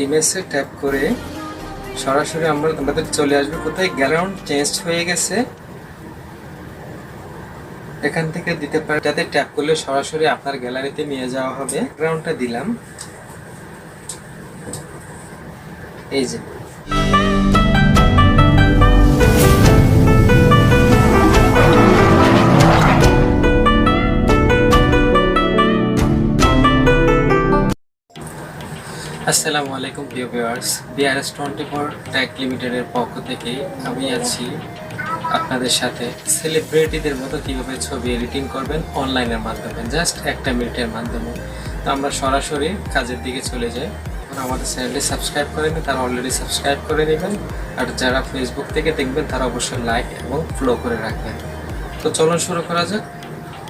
ইমেজে tap করে সরাসরি আমাদের চলে আসবে কোথায়, ব্যাকগ্রাউন্ড চেঞ্জ হয়ে গেছে, এখান থেকে দিতে পারে, যাতে ট্যাপ করলে সরাসরি আপনার গ্যালারিতে নিয়ে যাওয়া হবে। ব্যাকগ্রাউন্ডটা দিলাম, এই যে আসসালামু আলাইকুম প্রিয় ভিউয়ার্স, BRS24 টেক লিমিটেডের পক্ষ থেকে আমি আছি আপনাদের সাথে। সেলিব্রিটিদের মতো কীভাবে ছবি এডিটিং করবেন অনলাইনের মাধ্যমে, জাস্ট একটা মিনিটের মাধ্যমে। তো আমরা সরাসরি কাজের দিকে চলে যাই। আমাদের চ্যানেলটি সাবস্ক্রাইব করেন, তারা অলরেডি সাবস্ক্রাইব করে নেবেন, আর যারা ফেসবুক থেকে দেখবেন তারা অবশ্যই লাইক এবং ফলো করে রাখবেন। তো চলুন শুরু করা যাক।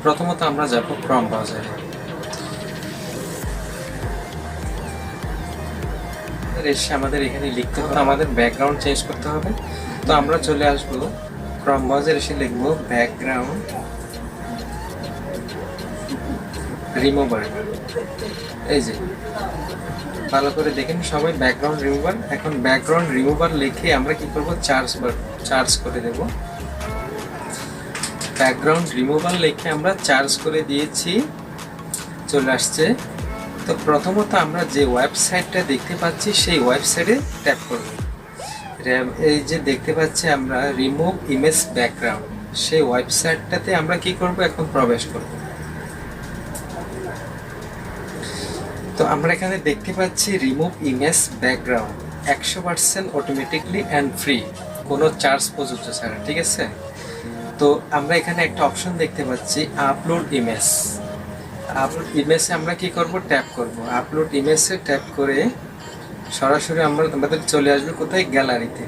প্রথমত আমরা যাব ক্রম ব্রাউজারে। এসে আমাদের এখানে লিখতে হবে, আমাদের ব্যাকগ্রাউন্ড চেঞ্জ করতে হবে। তো আমরা চলে আসবো ক্রম ব্রাউজারে, এসে লিখবো ব্যাকগ্রাউন্ড রিমুভার। এই যে ভালো করে দেখেন সবাই, ব্যাকগ্রাউন্ড রিমুভার। এখন ব্যাকগ্রাউন্ড রিমুভার লিখে আমরা কি করব, চার্জ করে দেব। ব্যাকগ্রাউন্ড রিমুভার লিখে আমরা চার্জ করে দিয়েছি, চলে আসছে। তো প্রথমত আমরা যে ওয়েবসাইটটা দেখতে পাচ্ছি সেই ওয়েবসাইটে ট্যাপ করব। এই যে দেখতে পাচ্ছি আমরা রিমুভ ইমেজ ব্যাকগ্রাউন্ড, সেই ওয়েবসাইটটাতে আমরা কি করব, এখন প্রবেশ করব। তো আমরা এখানে দেখতে পাচ্ছি remove image background 100% automatically and free, কোনো চার্জ প্রযোজ্য ছাড়া, ঠিক আছে। তো আমরা এখানে একটা অপশন দেখতে পাচ্ছি আপলোড ইমেজ। আপলোড ইমেজে আমরা কি করব, ট্যাপ করব। আপলোড ইমেজে ট্যাপ করে সরাসরি আমাদের চলে আসবে কোথায়, গ্যালারিতে।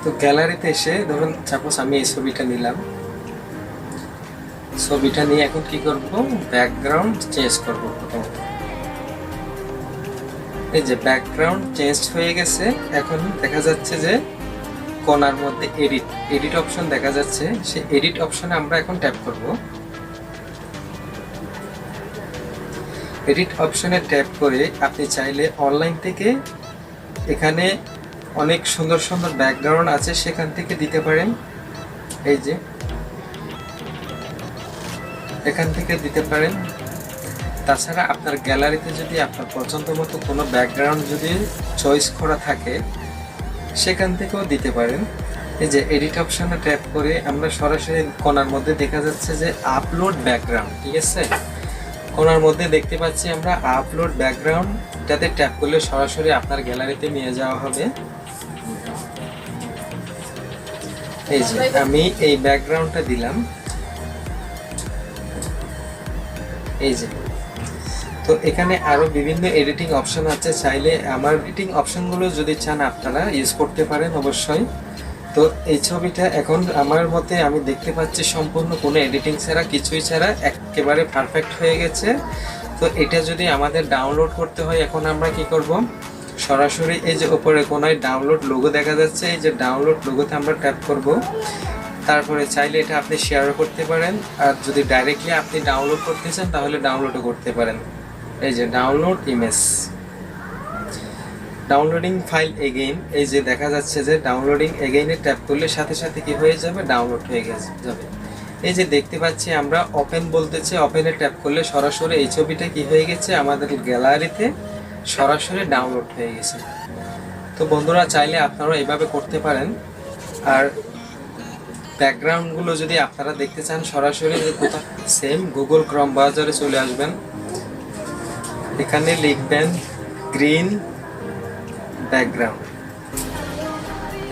তো গ্যালারিতে এসে ধরুন সাপোজ আমি এই ছবিটা নিলাম, ছবিটা নিয়ে এখন কি করব, ব্যাকগ্রাউন্ড চেঞ্জ করব। প্রথমত এই যে ব্যাকগ্রাউন্ড চেঞ্জ হয়ে গেছে, এখন দেখা যাচ্ছে যে কোণার মধ্যে এডিট অপশন দেখা যাচ্ছে, সেই এডিট অপশনে আমরা এখন ট্যাপ করব। এডিট অপশনে ট্যাপ করে আপনি চাইলে অনলাইন থেকে এখানে অনেক সুন্দর সুন্দর ব্যাকগ্রাউন্ড আছে, সেখান থেকে দিতে পারেন। এই যে এখান থেকে দিতে পারেন। তাছাড়া আপনার গ্যালারিতে যদি আপনার পছন্দ মতো কোনো ব্যাকগ্রাউন্ড যদি চয়েস করা থাকে, সেখান থেকেও দিতে পারেন। এই যে এডিট অপশনে ট্যাপ করে আমরা সরাসরি কোণার মধ্যে দেখা যাচ্ছে যে আপলোড ব্যাকগ্রাউন্ড, ঠিক আছে। কোণার মধ্যে দেখতে পাচ্ছি আমরা আপলোড ব্যাকগ্রাউন্ড, যাতে ট্যাপ করলে সরাসরি আপনার গ্যালারিতে নিয়ে যাওয়া হবে। এই যে আমি এই ব্যাকগ্রাউন্ডটা দিলাম, এই যে। তো এখানে আরো বিভিন্ন এডিটিং অপশন আছে, চাইলে আমার এডিটিং অপশনগুলো যদি চান আপনারা ইউজ করতে পারেন অবশ্যই। তো এই ছবিটা এখন আমার মতে আমি দেখতে পাচ্ছি সম্পূর্ণ কোনো এডিটিং ছাড়া, কিছুই ছাড়া একেবারে পারফেক্ট হয়ে গেছে। তো এটা যদি আমাদের ডাউনলোড করতে হয়, এখন আমরা কি করব, সরাসরি এই যে উপরে কোনায় ডাউনলোড লোগো দেখা যাচ্ছে, এই যে ডাউনলোড লোগোতে আমরা ট্যাপ করব। তারপরে চাইলে এটা আপনি শেয়ারও করতে পারেন, আর যদি ডাইরেক্টলি আপনি ডাউনলোড করতে চান তাহলে ডাউনলোডও করতে পারেন। এই যে download image, downloading file again, এই যে দেখা যাচ্ছে যে ডাউনলোডিং এগেইনে ট্যাপ করলে সাথে সাথে কি হয়ে যাবে, ডাউনলোড হয়ে যাবে। এই যে দেখতে পাচ্ছি আমরা ওপেন বলতেছে, ওপেনে ট্যাপ করলে সরাসরি এই ছবিটা কি হয়ে গেছে, আমাদের গ্যালারিতে সরাসরি ডাউনলোড হয়ে গেছে। তো বন্ধুরা চাইলে আপনারা এইভাবে করতে পারেন। আর ব্যাকগ্রাউন্ডগুলো যদি আপনারা দেখতে চান সরাসরি, কোথাও সেম গুগল ক্রম ব্রাউজারে চলে আসবেন, এখানে লিখবেন গ্রিন ব্যাকগ্রাউন্ড।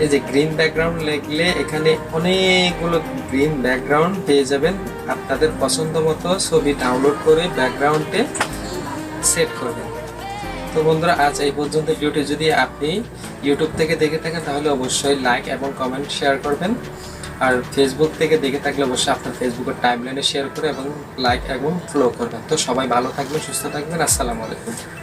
এই যে গ্রিন ব্যাকগ্রাউন্ড লিখলে এখানে অনেকগুলো গ্রিন ব্যাকগ্রাউন্ড পেয়ে যাবেন। আপনাদের পছন্দ মতো ছবি ডাউনলোড করে ব্যাকগ্রাউন্ডে সেট করবেন। তো বন্ধুরা আজ এই পর্যন্ত। ভিডিওটি যদি আপনি ইউটিউব থেকে দেখে থাকেন তাহলে অবশ্যই লাইক এবং কমেন্ট শেয়ার করবেন, আর ফেসবুক থেকে দেখে থাকলে অবশ্যই আপনার ফেসবুকের টাইমলাইনে শেয়ার করে এবং লাইক এবং ফলো করবেন। তো সবাই ভালো থাকবেন, সুস্থ থাকবেন। আসসালামু আলাইকুম।